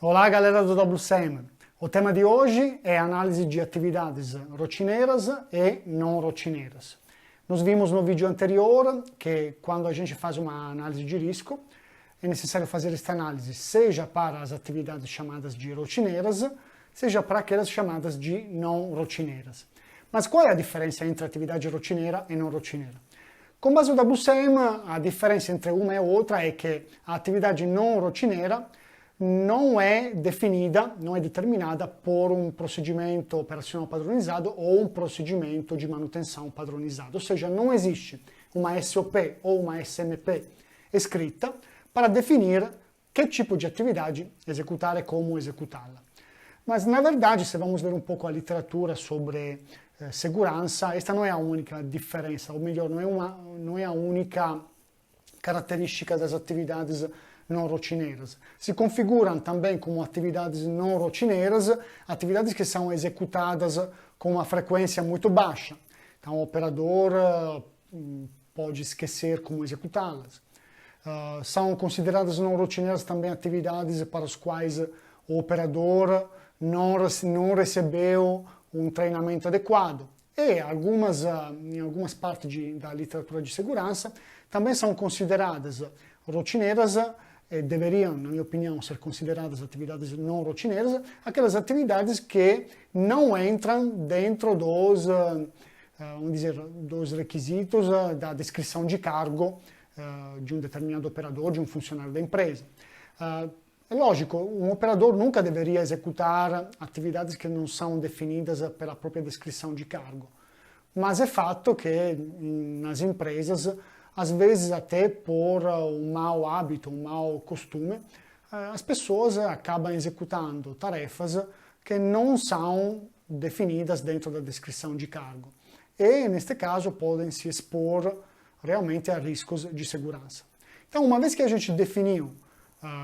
Olá, galera do WSEM. O tema de hoje é análise de atividades rotineiras e não rotineiras. Nós vimos no vídeo anterior que quando a gente faz uma análise de risco, é necessário fazer esta análise seja para as atividades chamadas de rotineiras, seja para aquelas chamadas de não rotineiras. Mas qual é a diferença entre atividade rotineira e não rotineira? Com base no WSEM, a diferença entre uma e outra é que a atividade não rotineira não é definida, não é determinada por um procedimento operacional padronizado ou um procedimento de manutenção padronizado. Ou seja, não existe uma SOP ou uma SMP escrita para definir que tipo de atividade executar e como executá-la. Mas, na verdade, se vamos ver um pouco a literatura sobre segurança, esta não é a única diferença, ou melhor, não é a única característica das atividades não rotineiras. Se configuram também como atividades não rotineiras, atividades que são executadas com uma frequência muito baixa. Então, o operador pode esquecer como executá-las. São consideradas não rotineiras também atividades para as quais o operador não recebeu um treinamento adequado. E em algumas partes da literatura de segurança também são consideradas rotineiras e deveriam, na minha opinião, ser consideradas atividades não rotineiras, aquelas atividades que não entram dentro dos requisitos da descrição de cargo de um determinado operador, de um funcionário da empresa. É lógico, um operador nunca deveria executar atividades que não são definidas pela própria descrição de cargo. Mas é fato que nas empresas, às vezes até por um mau hábito, um mau costume, as pessoas acabam executando tarefas que não são definidas dentro da descrição de cargo. E, neste caso, podem se expor realmente a riscos de segurança. Então, uma vez que a gente definiu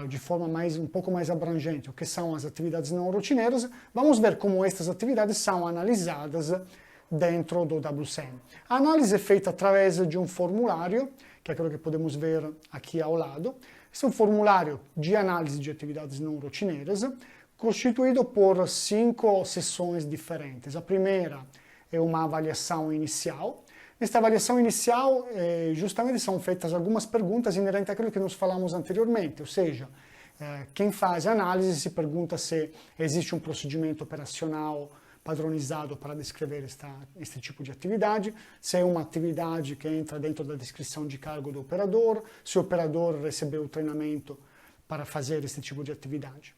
de forma um pouco mais abrangente o que são as atividades não rotineiras, vamos ver como estas atividades são analisadas dentro do WSEM. A análise é feita através de um formulário, que é aquilo que podemos ver aqui ao lado. Esse é um formulário de análise de atividades não rotineiras, constituído por 5 seções diferentes. A primeira é uma avaliação inicial. Nesta avaliação inicial, justamente são feitas algumas perguntas inerentes àquilo que nós falamos anteriormente, ou seja, quem faz a análise se pergunta se existe um procedimento operacional padronizado para descrever este tipo de atividade, se é uma atividade que entra dentro da descrição de cargo do operador, se o operador recebeu o treinamento para fazer este tipo de atividade.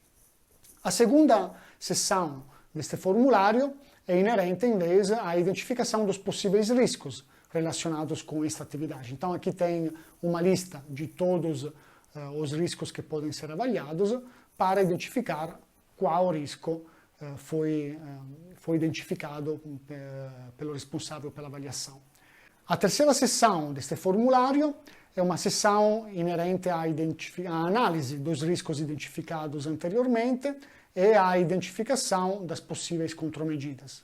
A segunda seção deste formulário é inerente, em vez, à identificação dos possíveis riscos relacionados com esta atividade. Então, aqui tem uma lista de todos os riscos que podem ser avaliados para identificar qual risco foi identificado pelo responsável pela avaliação. A terceira seção deste formulário é uma seção inerente à análise dos riscos identificados anteriormente e à identificação das possíveis contromedidas.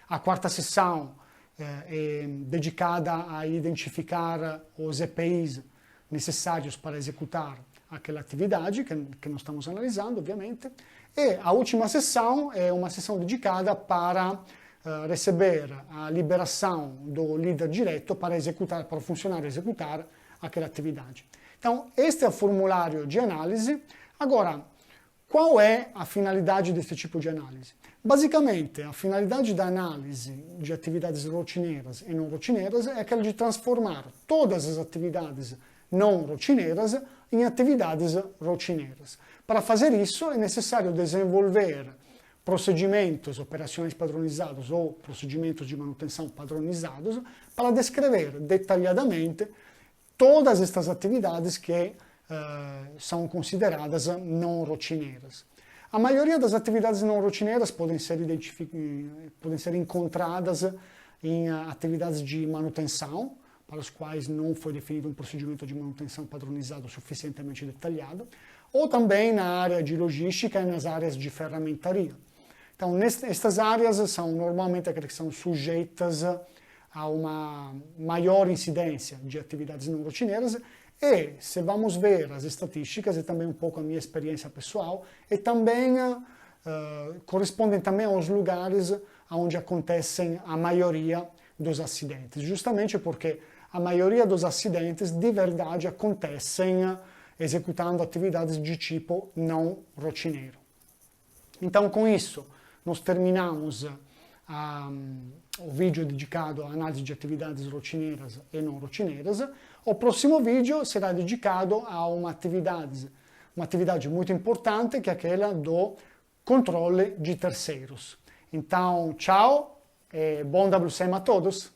A quarta seção é dedicada a identificar os EPIs necessários para executar aquela atividade que nós estamos analisando, obviamente. E a última sessão é uma sessão dedicada para receber a liberação do líder direto para o funcionário executar aquela atividade. Então, este é o formulário de análise. Agora, qual é a finalidade deste tipo de análise? Basicamente, a finalidade da análise de atividades rotineiras e não rotineiras é aquela de transformar todas as atividades não rotineiras em atividades rotineiras. Para fazer isso, é necessário desenvolver procedimentos operacionais padronizados ou procedimentos de manutenção padronizados para descrever detalhadamente todas estas atividades que são consideradas não rotineiras. A maioria das atividades não rotineiras podem ser encontradas em atividades de manutenção, para as quais não foi definido um procedimento de manutenção padronizado suficientemente detalhado, ou também na área de logística e nas áreas de ferramentaria. Então, estas áreas são normalmente aquelas que são sujeitas há uma maior incidência de atividades não rotineiras e, se vamos ver as estatísticas e também um pouco a minha experiência pessoal, e também correspondem também aos lugares onde acontecem a maioria dos acidentes, justamente porque a maioria dos acidentes de verdade acontecem executando atividades de tipo não rotineiro. Então, com isso, nós terminamos o vídeo dedicado à análise de atividades rotineiras e não rotineiras. O próximo vídeo será dedicado a uma atividade muito importante, que é aquela do controle de terceiros. Então, tchau e bom WCM a todos!